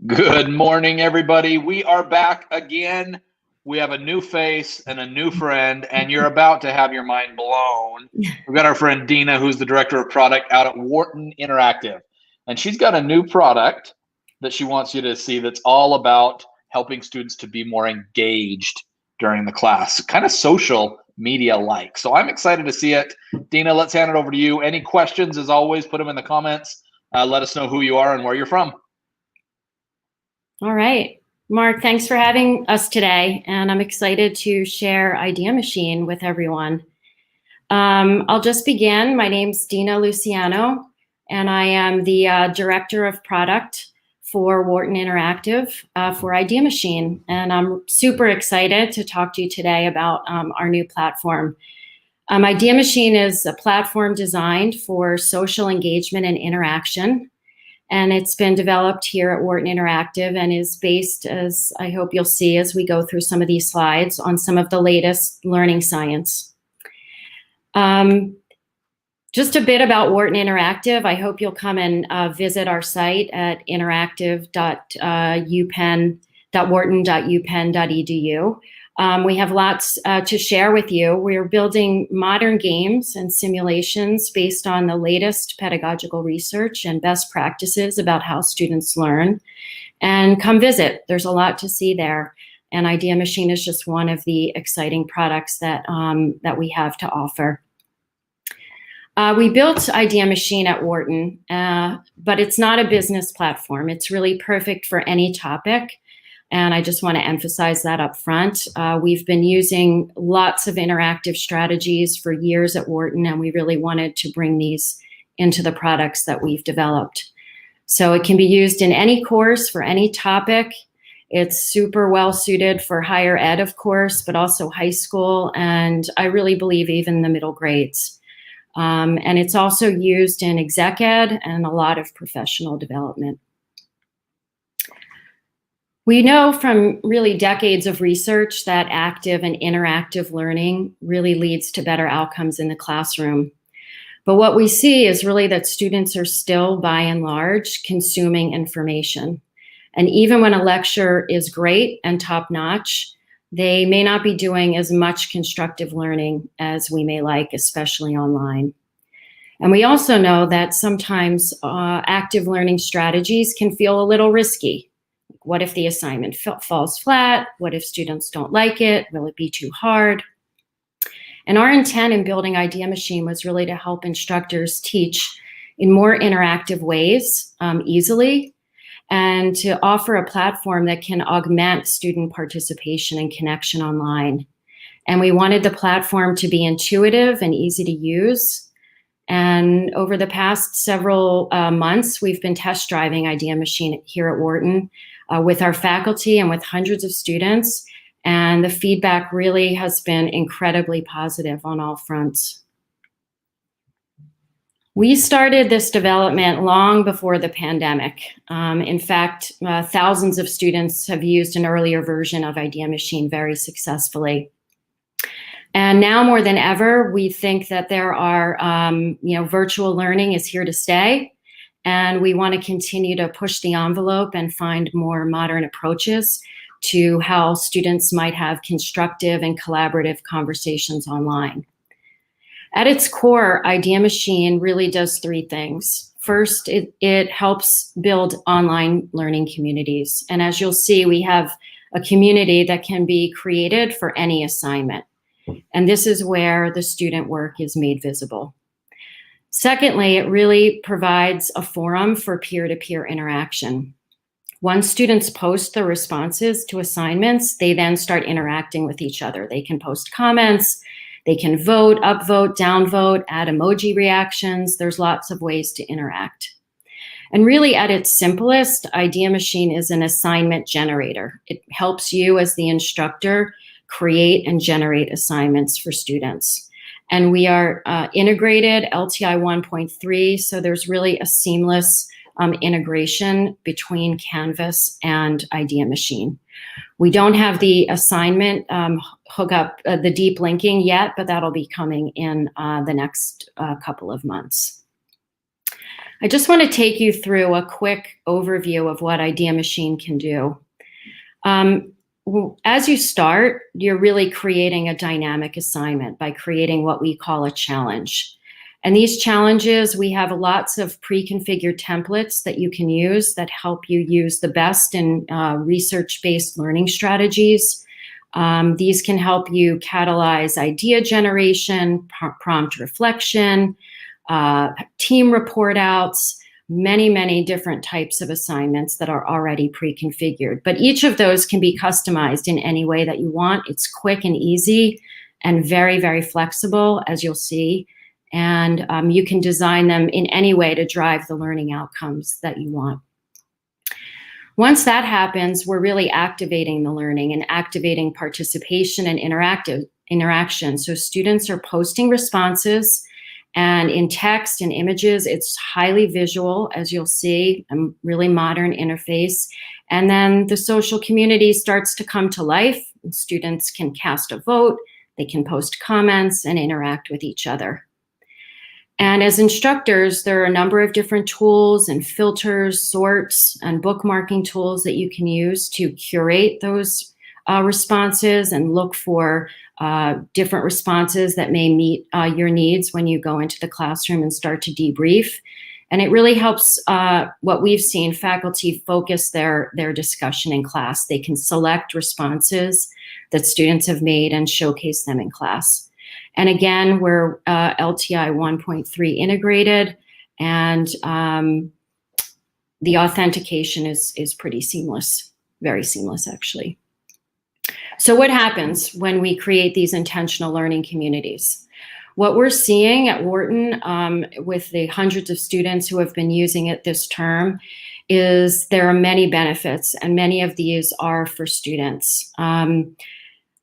Good morning, everybody. We are back again. We have a new face and a new friend, and you're about to have your mind blown. We've got our friend Dina, who's the director of product out at Wharton Interactive. And she's got a new product that she wants you to see that's all about helping students to be more engaged during the class, kind of social media-like. So I'm excited to see it. Dina, let's hand it over to you. Any questions, as always, put them in the comments. Let us know who you are and where you're from. All right, Mark, thanks for having us today, and I'm excited to share IdeaMachine with everyone. I'll just begin. My name's Dina Luciano, and I am the Director of Product for Wharton Interactive for IdeaMachine, and I'm super excited to talk to you today about our new platform. IdeaMachine is a platform designed for social engagement and interaction. And it's been developed here at Wharton Interactive and is based, as I hope you'll see as we go through some of these slides, on some of the latest learning science. Just a bit about Wharton Interactive. I hope you'll come and visit our site at interactive.wharton.upenn.edu. We have lots to share with you. We're building modern games and simulations based on the latest pedagogical research and best practices about how students learn. And come visit. There's a lot to see there. And IdeaMachine is just one of the exciting products that, that we have to offer. We built IdeaMachine at Wharton, but it's not a business platform. It's really perfect for any topic. And I just want to emphasize that up front. We've been using lots of interactive strategies for years at Wharton, and we really wanted to bring these into the products that we've developed. So it can be used in any course for any topic. It's super well suited for higher ed, of course, but also high school, and I really believe even the middle grades. And it's also used in exec ed and a lot of professional development. We know from really decades of research that active and interactive learning really leads to better outcomes in the classroom. But what we see is really that students are still, by and large, consuming information. And even when a lecture is great and top-notch, they may not be doing as much constructive learning as we may like, especially online. And we also know that sometimes active learning strategies can feel a little risky. What if the assignment falls flat? What if students don't like it? Will it be too hard? And our intent in building IdeaMachine was really to help instructors teach in more interactive ways easily, and to offer a platform that can augment student participation and connection online. And we wanted the platform to be intuitive and easy to use. And over the past several months, we've been test driving IdeaMachine here at Wharton with our faculty and with hundreds of students. And the feedback really has been incredibly positive on all fronts. We started this development long before the pandemic. In fact, thousands of students have used an earlier version of IdeaMachine very successfully. And now more than ever, we think that there are, virtual learning is here to stay. And we want to continue to push the envelope and find more modern approaches to how students might have constructive and collaborative conversations online. At its core, IdeaMachine really does three things. First, it helps build online learning communities. And as you'll see, we have a community that can be created for any assignment. And this is where the student work is made visible. Secondly, it really provides a forum for peer-to-peer interaction. Once students post the responses to assignments, they then start interacting with each other. They can post comments, they can vote, upvote, downvote, add emoji reactions. There's lots of ways to interact. And really at its simplest, IdeaMachine is an assignment generator. It helps you as the instructor create and generate assignments for students. And we are integrated LTI 1.3, so there's really a seamless integration between Canvas and IdeaMachine. We don't have the assignment hookup, the deep linking yet, but that'll be coming in the next couple of months. I just want to take you through a quick overview of what IdeaMachine can do. As you start, you're really creating a dynamic assignment by creating what we call a challenge. And these challenges, we have lots of pre-configured templates that you can use that help you use the best in research-based learning strategies. These can help you catalyze idea generation, prompt reflection, team report outs, many different types of assignments that are already pre-configured. But each of those can be customized in any way that you want. It's quick and easy and very flexible, as you'll see. And you can design them in any way to drive the learning outcomes that you want. Once that happens, we're really activating the learning and activating participation and interaction. So students are posting responses, and in text and images, it's highly visual, as you'll see, a really modern interface. And then the social community starts to come to life. And students can cast a vote, they can post comments and interact with each other. And as instructors, there are a number of different tools and filters, sorts, and bookmarking tools that you can use to curate those responses and look for different responses that may meet your needs when you go into the classroom and start to debrief. And it really helps, what we've seen, faculty focus their discussion in class. They can select responses that students have made and showcase them in class. And again, we're LTI 1.3 integrated, and the authentication is pretty seamless, very seamless actually. So what happens when we create these intentional learning communities? What we're seeing at Wharton with the hundreds of students who have been using it this term is there are many benefits, and many of these are for students.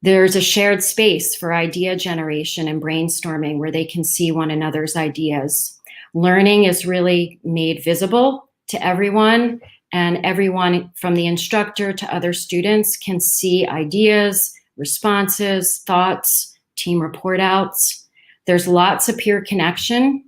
There's a shared space for idea generation and brainstorming where they can see one another's ideas. Learning is really made visible to everyone, and everyone from the instructor to other students can see ideas, responses, thoughts, team report outs. There's lots of peer connection.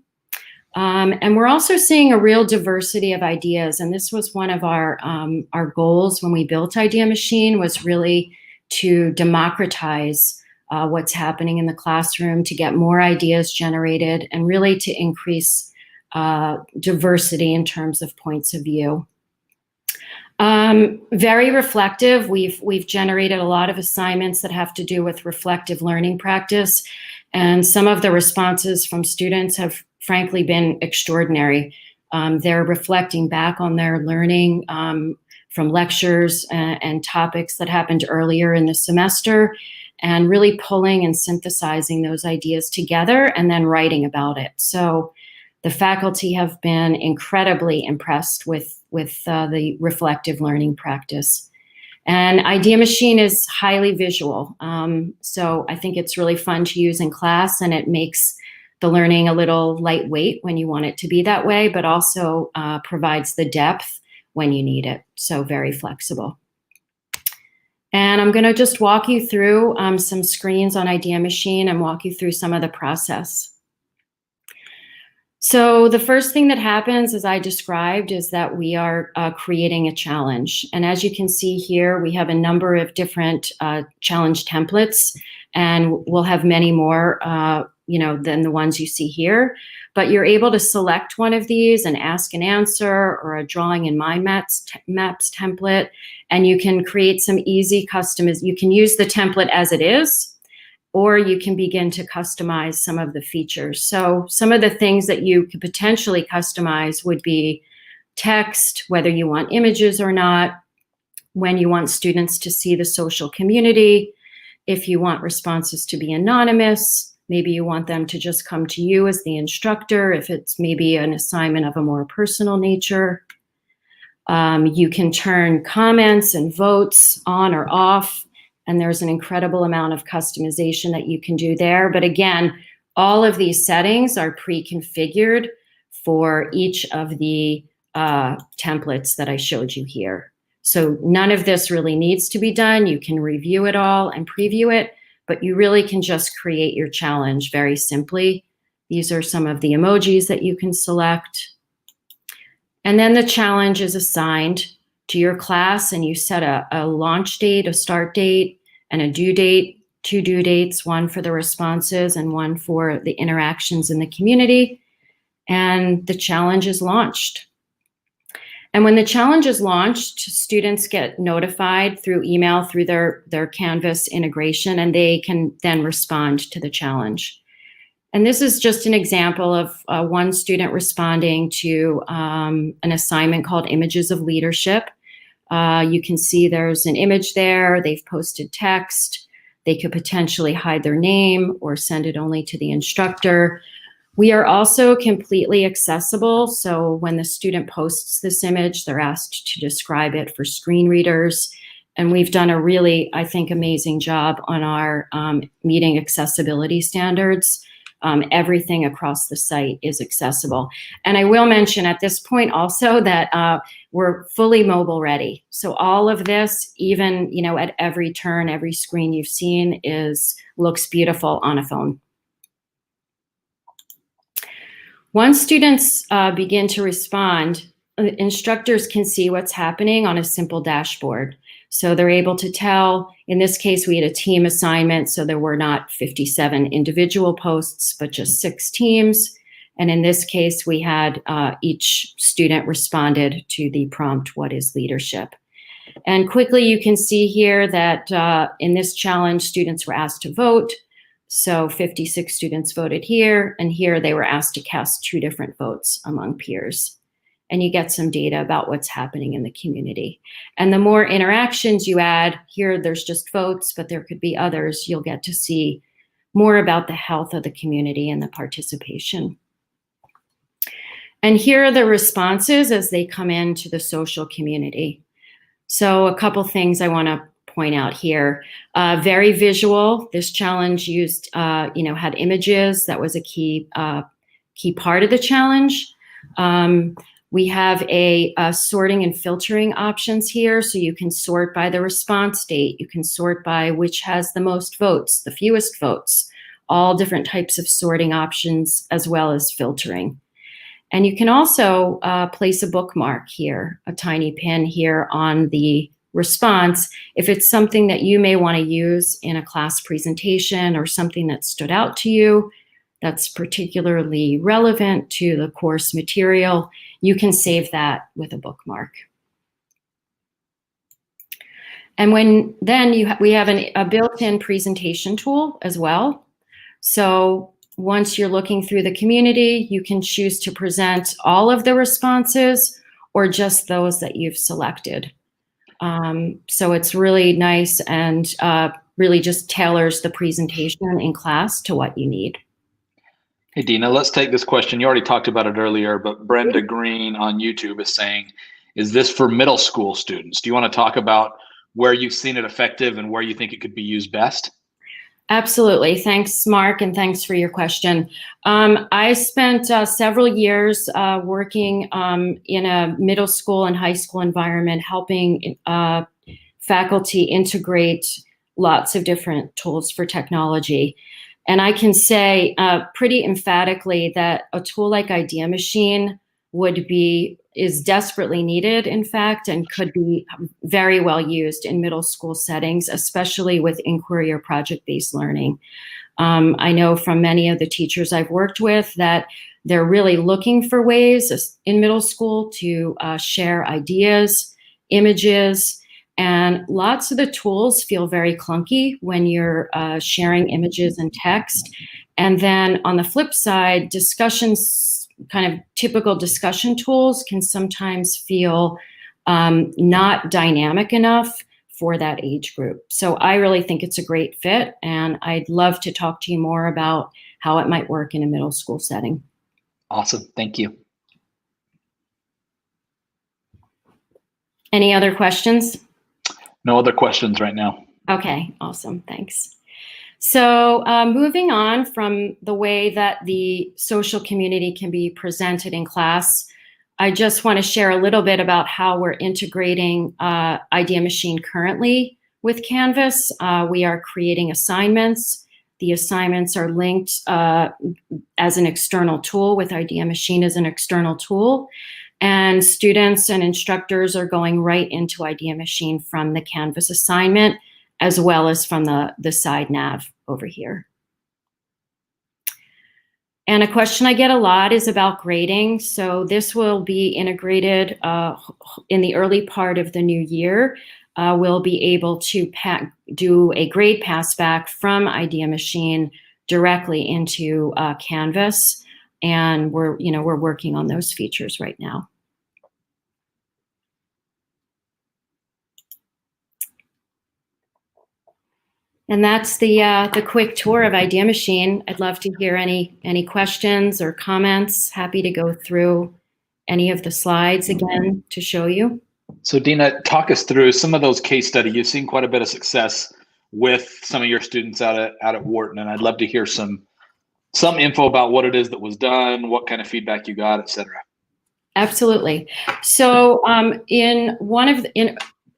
And we're also seeing a real diversity of ideas. And this was one of our goals when we built IdeaMachine, was really to democratize what's happening in the classroom, to get more ideas generated, and really to increase diversity in terms of points of view. Very reflective. We've generated a lot of assignments that have to do with reflective learning practice, and some of the responses from students have frankly been extraordinary. They're reflecting back on their learning from lectures and topics that happened earlier in the semester, and really pulling and synthesizing those ideas together and then writing about it. So the faculty have been incredibly impressed with the reflective learning practice. And IdeaMachine is highly visual. So I think it's really fun to use in class, and it makes the learning a little lightweight when you want it to be that way, but also provides the depth when you need it. So very flexible. And I'm gonna just walk you through some screens on IdeaMachine and walk you through some of the process. So the first thing that happens, as I described, is that we are creating a challenge. And as you can see here, we have a number of different challenge templates, and we'll have many more than the ones you see here. But you're able to select one of these, and ask and answer, or a drawing in mind maps template, and you can create some easy customizations. You can use the template as it is, or you can begin to customize some of the features. So some of the things that you could potentially customize would be text, whether you want images or not, when you want students to see the social community, if you want responses to be anonymous, maybe you want them to just come to you as the instructor, if it's maybe an assignment of a more personal nature. You can turn comments and votes on or off, and there's an incredible amount of customization that you can do there. But again, all of these settings are pre-configured for each of the templates that I showed you here. So none of this really needs to be done. You can review it all and preview it, but you really can just create your challenge very simply. These are some of the emojis that you can select. And then the challenge is assigned to your class, and you set a launch date, a start date, and a due date, 2 due dates, one for the responses and one for the interactions in the community. And the challenge is launched. And when the challenge is launched, students get notified through email, through their Canvas integration, and they can then respond to the challenge. And this is just an example of one student responding to an assignment called Images of Leadership. You can see there's an image there. They've posted text. They could potentially hide their name or send it only to the instructor. We are also completely accessible. So when the student posts this image, they're asked to describe it for screen readers. And we've done a really, I think, amazing job on our meeting accessibility standards. Everything across the site is accessible. And I will mention at this point also that we're fully mobile ready. So all of this, even at every turn, every screen you've seen looks beautiful on a phone. Once students begin to respond, instructors can see what's happening on a simple dashboard. So they're able to tell, in this case, we had a team assignment, so there were not 57 individual posts, but just 6 teams. And in this case, we had each student responded to the prompt, "What is leadership?" And quickly, you can see here that in this challenge, students were asked to vote. So 56 students voted here, and here they were asked to cast 2 different votes among peers. And you get some data about what's happening in the community. And the more interactions you add, here there's just votes, but there could be others, you'll get to see more about the health of the community and the participation. And here are the responses as they come into the social community. So a couple things I want to point out here. Very visual. This challenge used, had images. That was a key part of the challenge. We have a sorting and filtering options here. So you can sort by the response date. You can sort by which has the most votes, the fewest votes, all different types of sorting options, as well as filtering. And you can also place a bookmark here, a tiny pin here on the response, if it's something that you may want to use in a class presentation or something that stood out to you that's particularly relevant to the course material, you can save that with a bookmark. And then we have a built-in presentation tool as well. So once you're looking through the community, you can choose to present all of the responses or just those that you've selected. So it's really nice and really just tailors the presentation in class to what you need. Hey, Dina, let's take this question. You already talked about it earlier, but Brenda Green on YouTube is saying, is this for middle school students? Do you want to talk about where you've seen it effective and where you think it could be used best? Absolutely. Thanks, Mark, and thanks for your question. I spent several years working in a middle school and high school environment, helping faculty integrate lots of different tools for technology. And I can say pretty emphatically that a tool like IdeaMachine is desperately needed, in fact, and could be very well used in middle school settings, especially with inquiry or project-based learning. I know from many of the teachers I've worked with that they're really looking for ways in middle school to share ideas, images, and lots of the tools feel very clunky when you're sharing images and text. And then on the flip side, discussions, kind of typical discussion tools can sometimes feel not dynamic enough for that age group. So I really think it's a great fit, and I'd love to talk to you more about how it might work in a middle school setting. Awesome, thank you. Any other questions? No other questions right now. Okay, awesome, thanks. So moving on from the way that the social community can be presented in class, I just want to share a little bit about how we're integrating IdeaMachine currently with Canvas. We are creating assignments. The assignments are linked as an external tool with IdeaMachine as an external tool. And students and instructors are going right into IdeaMachine from the Canvas assignment, as well as from the side nav over here. And a question I get a lot is about grading. So this will be integrated in the early part of the new year. We'll be able to do a grade passback from IdeaMachine directly into Canvas. And we're working on those features right now. And that's the quick tour of IdeaMachine. I'd love to hear any questions or comments. Happy to go through any of the slides again to show you. So Dina, talk us through some of those case studies. You've seen quite a bit of success with some of your students out at Wharton, and I'd love to hear some info about what it is that was done, what kind of feedback you got, et cetera. Absolutely. So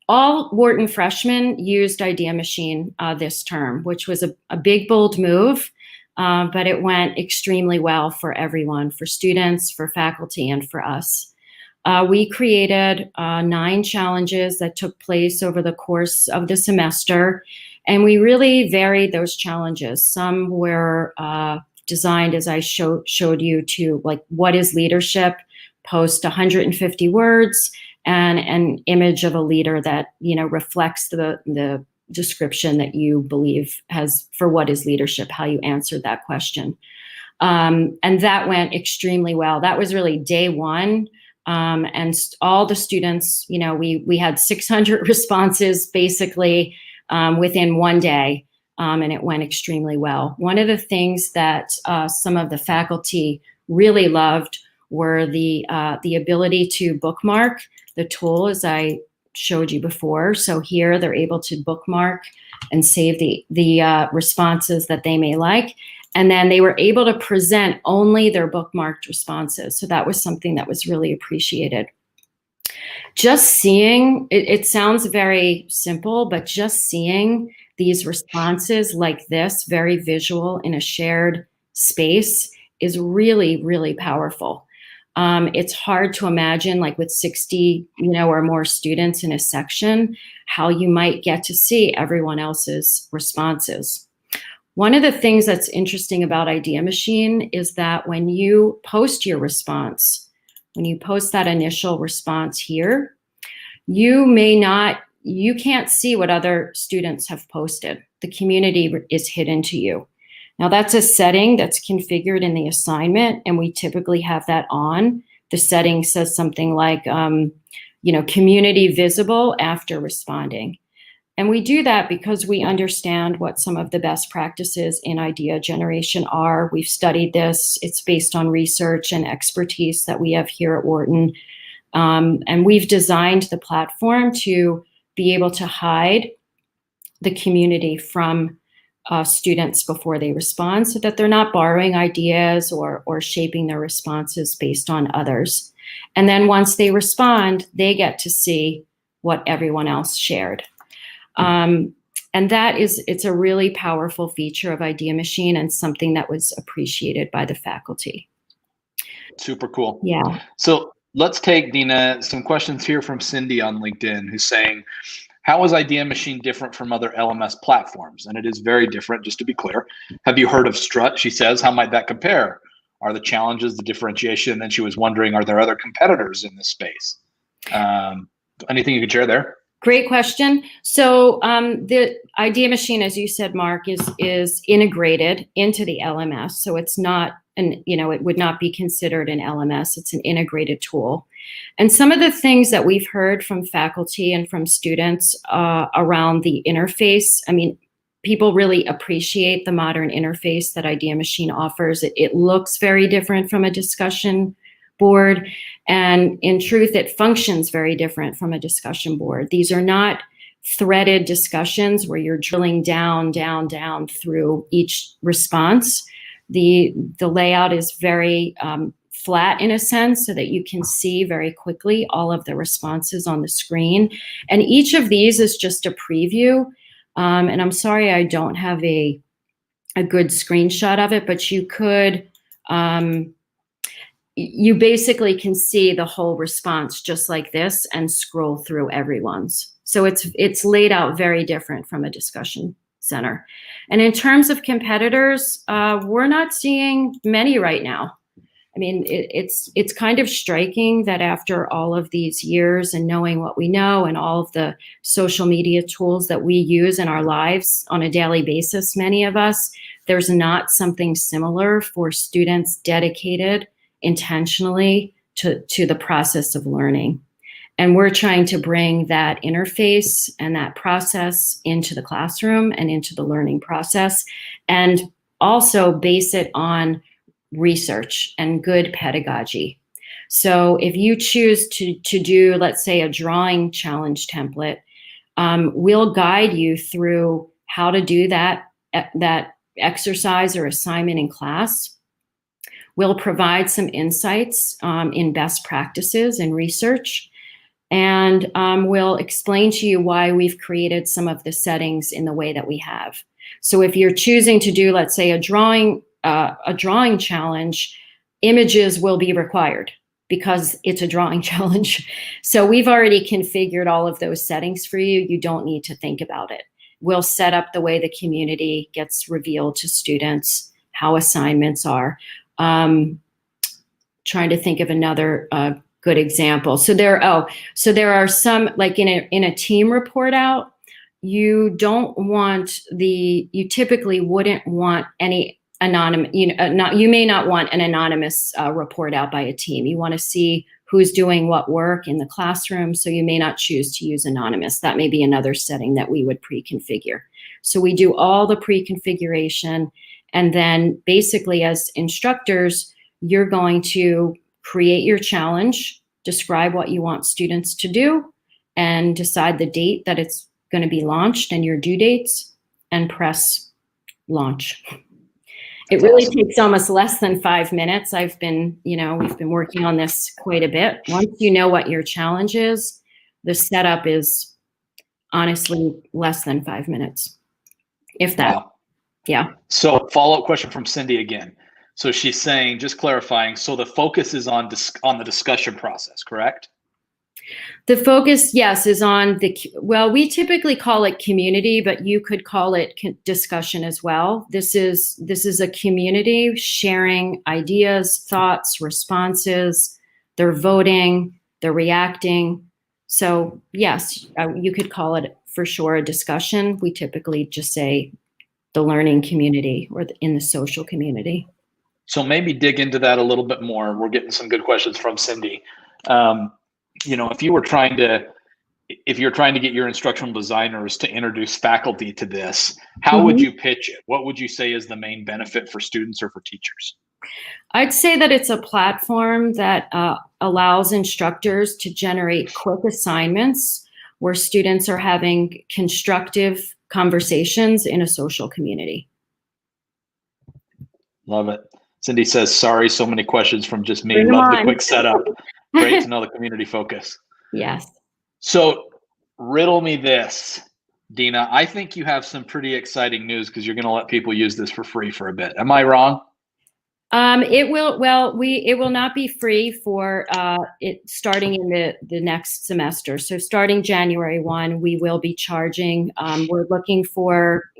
all Wharton freshmen used IdeaMachine this term, which was a big, bold move, but it went extremely well for everyone, for students, for faculty, and for us. We created 9 challenges that took place over the course of the semester, and we really varied those challenges. Some were designed, as I showed you, to like, what is leadership? Post 150 words and an image of a leader that reflects the description that you believe has for what is leadership, how you answered that question. And that went extremely well. That was really day one. And all the students, we had 600 responses basically within one day, and it went extremely well. One of the things that some of the faculty really loved were the ability to bookmark the tool, as I showed you before. So here they're able to bookmark and save the responses that they may like. And then they were able to present only their bookmarked responses. So that was something that was really appreciated. Just seeing, it sounds very simple, but just seeing these responses like this, very visual in a shared space, is really, really powerful. It's hard to imagine, like with 60, or more students in a section, how you might get to see everyone else's responses. One of the things that's interesting about IdeaMachine is that when you post your response, when you post that initial response here, you can't see what other students have posted. The community is hidden to you. Now that's a setting that's configured in the assignment, and we typically have that on. The setting says something like, community visible after responding. And we do that because we understand what some of the best practices in idea generation are. We've studied this. It's based on research and expertise that we have here at Wharton. And we've designed the platform to be able to hide the community from students before they respond, so that they're not borrowing ideas or shaping their responses based on others. And then once they respond, they get to see what everyone else shared. And it's a really powerful feature of IdeaMachine and something that was appreciated by the faculty. Super cool. Yeah. So let's take, Dina, some questions here from Cindy on LinkedIn, who's saying, how is IdeaMachine different from other LMS platforms? And it is very different, just to be clear. Have you heard of Strut? She says, how might that compare? Are the challenges, the differentiation? And then she was wondering, are there other competitors in this space? Anything you could share there? Great question. So the IdeaMachine, as you said, Mark, is integrated into the LMS. So it's not it would not be considered an LMS. It's an integrated tool. And some of the things that we've heard from faculty and from students around the interface, people really appreciate the modern interface that IdeaMachine offers. It looks very different from a discussion board. And in truth, it functions very different from a discussion board. These are not threaded discussions where you're drilling down through each response. The layout is very flat in a sense, so that you can see very quickly all of the responses on the screen. And each of these is just a preview. And I'm sorry I don't have a good screenshot of it, but you could, you basically can see the whole response just like this and scroll through everyone's. So it's laid out very different from a discussion center. And in terms of competitors, we're not seeing many right now. I mean, it's kind of striking that after all of these years and knowing what we know and all of the social media tools that we use in our lives on a daily basis, many of us, there's not something similar for students dedicated intentionally to the process of learning. And we're trying to bring that interface and that process into the classroom and into the learning process, and also base it on research and good pedagogy. So if you choose to do, let's say, a drawing challenge template, we'll guide you through how to do that exercise or assignment in class. We'll provide some insights in best practices and research, and we'll explain to you why we've created some of the settings in the way that we have. So if you're choosing to do, let's say, a drawing challenge, images will be required because it's a drawing challenge. So we've already configured all of those settings for you. You don't need to think about it. We'll set up the way the community gets revealed to students, how assignments are. Trying to think of another good example. So there are some, like in a team report out, you typically wouldn't want any anonymous, you may not want an anonymous report out by a team. You want to see who's doing what work in the classroom, so you may not choose to use anonymous. That may be another setting that we would pre-configure. So we do all the pre-configuration, and then basically as instructors, you're going to create your challenge, describe what you want students to do, and decide the date that it's going to be launched and your due dates, and press launch. It really takes almost less than 5 minutes. We've been working on this quite a bit. Once you know what your challenge is, the setup is honestly less than 5 minutes, if that. Wow. Yeah. So follow-up question from Cindy again. So she's saying, just clarifying, so the focus is on the discussion process, correct? The focus, yes, is on we typically call it community, but you could call it discussion as well. This is a community sharing ideas, thoughts, responses. They're voting, they're reacting. So yes, you could call it for sure a discussion. We typically just say the learning community or in the social community. So maybe dig into that a little bit more. We're getting some good questions from Cindy. If you're trying to get your instructional designers to introduce faculty to this, how would you pitch it? What would you say is the main benefit for students or for teachers? I'd say that it's a platform that allows instructors to generate quick assignments where students are having constructive conversations in a social community. Love it. Cindy says, sorry, so many questions from just me. Love the quick setup. Great to know the community focus. Yes. So riddle me this, Dina. I think you have some pretty exciting news because you're going to let people use this for free for a bit. Am I wrong? It will not be free for it starting in the next semester. So starting January 1, we will be charging. We're looking for,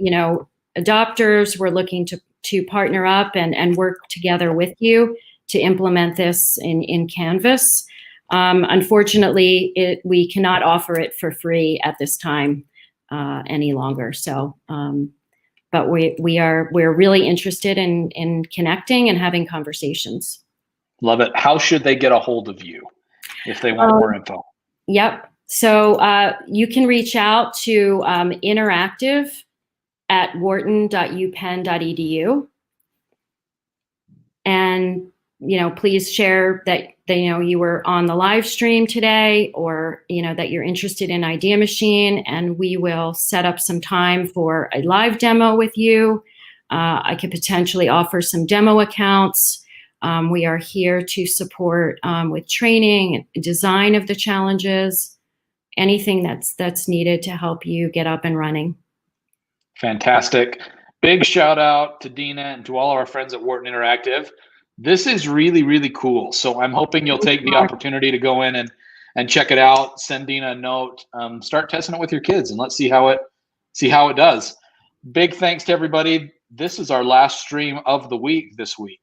adopters. We're looking to partner up and work together with you to implement this in Canvas. Unfortunately, we cannot offer it for free at this time any longer. So, but we're really interested in connecting and having conversations. Love it. How should they get a hold of you if they want more info? Yep. So you can reach out to interactive at wharton.upenn.edu. And, please share that you were on the live stream today, or, that you're interested in IdeaMachine, and we will set up some time for a live demo with you. I could potentially offer some demo accounts. We are here to support with training and design of the challenges, anything that's needed to help you get up and running. Fantastic. Big shout out to Dina and to all our friends at Wharton Interactive. This is really, really cool. So I'm hoping you'll take the opportunity to go in and check it out. Send Dina a note. Start testing it with your kids, and let's see how it does. Big thanks to everybody. This is our last stream of the week this week.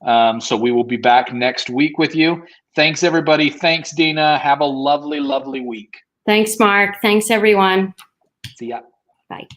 So we will be back next week with you. Thanks, everybody. Thanks, Dina. Have a lovely, lovely week. Thanks, Mark. Thanks, everyone. See ya. Bye.